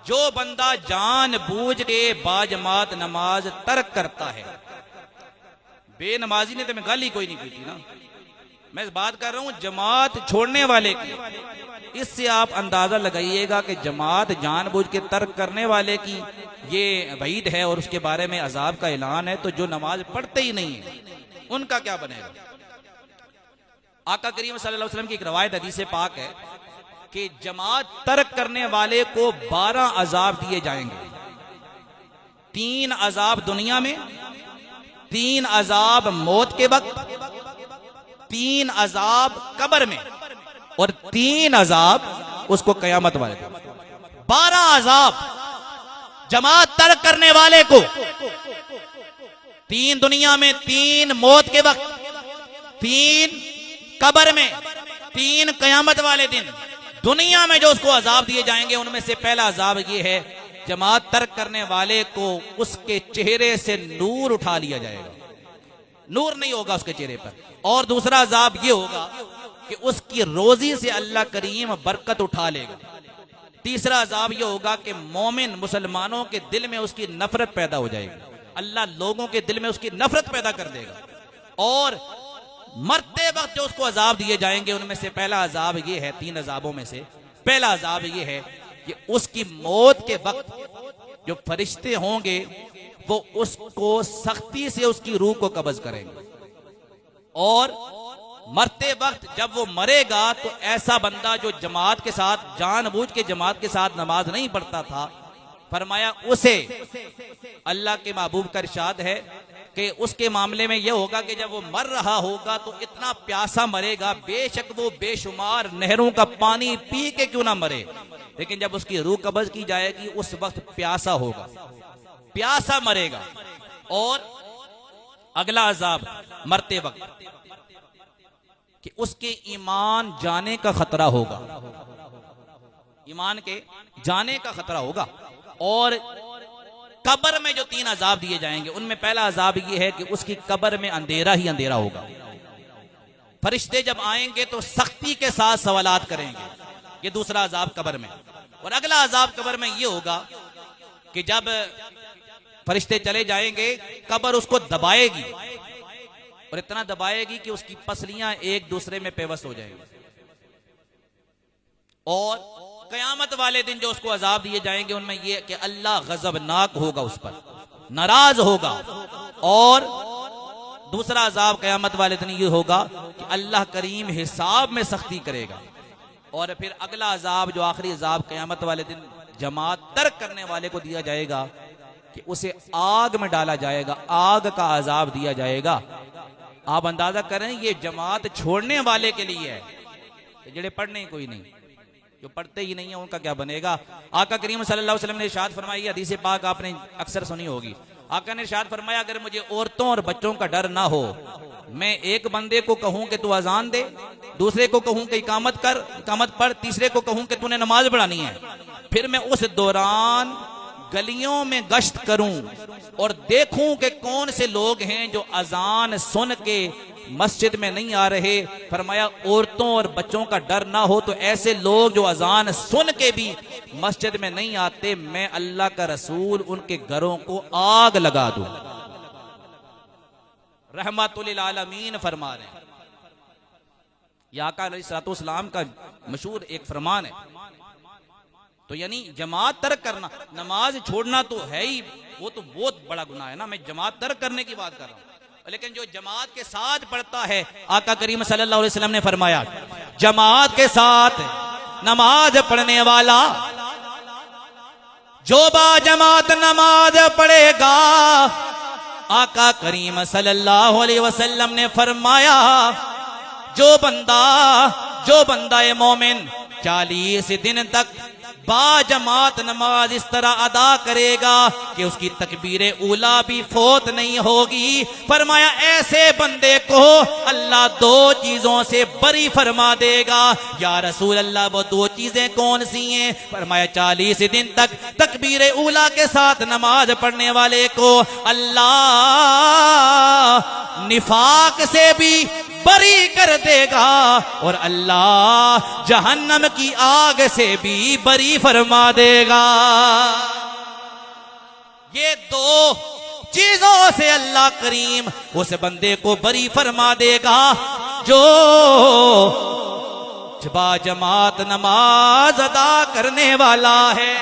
जो बंदा जान बूझ के बाजमात नमाज तर्क करता है, बेनमाजी ने तो मैं गाली कोई नहीं की थी ना, मैं इस बात कर रहा हूं जमात छोड़ने वाले की। इससे आप अंदाजा लगाइएगा कि जमात जानबूझ के तर्क करने वाले की ये वईद है और उसके बारे में अजाब का ऐलान है। तो जो नमाज पढ़ते ही नहीं है उनका क्या बनेगा। आका करीम सल्लल्लाहु अलैहि वसल्लम की एक रवायत हदीस पाक है कि जमात तर्क करने वाले को 12 अजाब दिए जाएंगे। 3 अजाब दुनिया में, 3 अजाब मौत के वक्त, 3 अजाब कब्र में और 3 अजाब उसको कयामत वाले को। 12 अजाब जमात तर्क करने वाले को, 3 दुनिया में, 3 मौत के वक्त, 3 कब्र में, 3 कयामत वाले दिन। दुनिया में जो उसको अजाब दिए जाएंगे उनमें से पहला अजाब ये है, जमात तर्क करने वाले को उसके चेहरे से नूर उठा लिया जाएगा, नूर नहीं होगा उसके चेहरे पर। और दूसरा अजाब ये होगा कि उसकी रोजी से अल्लाह करीम बरकत उठा लेगा। तीसरा अजाब ये होगा कि मोमिन मुसलमानों के दिल में उसकी नफरत पैदा हो जाएगी, अल्लाह लोगों के दिल में उसकी नफरत पैदा कर देगा। और मरते वक्त जो उसको अजाब दिए जाएंगे उनमें से पहला अजाब ये है, 3 अजाबों में से पहला अजाब ये है कि उसकी मौत के वक्त जो फरिश्ते होंगे वो उसको सख्ती से उसकी रूह को कब्ज करेंगे। और मरते वक्त जब वो मरेगा तो ऐसा बंदा जो जमात के साथ जानबूझ के जमात के साथ नमाज नहीं पढ़ता था, फरमाया उसे अल्लाह के महबूब का इरशाद है कि उसके मामले में यह होगा कि जब वो मर रहा होगा तो इतना प्यासा मरेगा, बेशक वो बेशुमार नहरों का पानी पी के क्यों ना मरे, लेकिन जब उसकी रूह कब्ज की जाएगी उस वक्त प्यासा होगा, प्यासा मरेगा। और अगला अजाब मरते वक्त कि उसके ईमान जाने का खतरा होगा, ईमान के जाने का खतरा होगा। और कब्र में जो 3 अजाब दिए जाएंगे उनमें पहला अजाब ये है कि उसकी कब्र में अंधेरा ही अंधेरा होगा। फरिश्ते जब आएंगे तो सख्ती के साथ सवालात करेंगे, ये दूसरा अजाब कब्र में। और अगला अजाब कब्र में ये होगा कि जब फरिश्ते चले जाएंगे कब्र उसको दबाएगी और इतना दबाएगी कि उसकी पसलियां एक दूसरे में पेवस्त हो जाएंगी। और कयामत वाले दिन जो उसको अजाब दिए जाएंगे उनमें यह कि अल्लाह गजबनाक होगा, उस पर नाराज होगा। और दूसरा अजाब कयामत वाले दिन ये होगा कि अल्लाह करीम हिसाब में सख्ती करेगा। और फिर अगला अजाब जो आखिरी अजाब कयामत वाले दिन जमात तर्क करने वाले को दिया जाएगा कि उसे आग में डाला जाएगा, आग का अजाब दिया जाएगा। आप अंदाजा करें ये जमात छोड़ने वाले के लिए है, जेड़े पढ़ने ही कोई नहीं, जो पढ़ते ही नहीं है उनका क्या बनेगा। आका करीम सल्लल्लाहु अलैहि वसल्लम ने इरशाद फरमाई, हदीस पाक आपने अक्सर सुनी होगी, आका ने इरशाद फरमाया अगर मुझे औरतों और बच्चों का डर ना हो, मैं एक बंदे को कहूं कि तू अजान दे, दूसरे को कहूं कि इकामत कर, इकामत पढ़, तीसरे को कहूं कि तूने नमाज पढ़ानी है, फिर मैं उस दौरान गलियों में गश्त करूं और देखूं कि कौन से लोग हैं जो अजान सुन के मस्जिद में नहीं आ रहे। फरमाया औरतों और बच्चों का डर ना हो तो ऐसे लोग जो अजान सुन के भी मस्जिद में नहीं आते, मैं अल्लाह का रसूल उनके घरों को आग लगा दूं। रहमतुल आलमीन फरमा रहे। यह आका अलैहिस्सलातु वस्सलाम का मशहूर एक फरमान है। तो यानी जमात तर्क करना, नमाज छोड़ना तो है ही, वो तो बहुत बड़ा गुनाह है ना, मैं जमात तर्क करने की बात कर रहा हूं। लेकिन जो जमात के साथ पढ़ता है, आका करीम सल्लल्लाहु अलैहि वसल्लम ने फरमाया जमात के साथ नमाज पढ़ने वाला जो बाजमात नमाज पढ़ेगा, आका करीम सल्लल्लाहु अलैहि वसल्लम ने फरमाया जो बंदा मोमिन 40 दिन तक बाजमात नमाज इस तरह अदा करेगा कि उसकी तकबीरे ऊला भी फोत नहीं होगी, फरमाया ऐसे बंदे को अल्लाह 2 चीजों से बरी फरमा देगा। या रसूल अल्लाह वो 2 चीजें कौन सी हैं? फरमाया 40 दिन तक तकबीरे ऊला के साथ नमाज पढ़ने वाले को अल्लाह निफाक से भी बरी कर देगा और अल्लाह जहन्नम की आग से भी बरी फरमा देगा। ये दो चीजों से अल्लाह करीम उस बंदे को बरी फरमा देगा जो बा जमात नमाज अदा करने वाला है।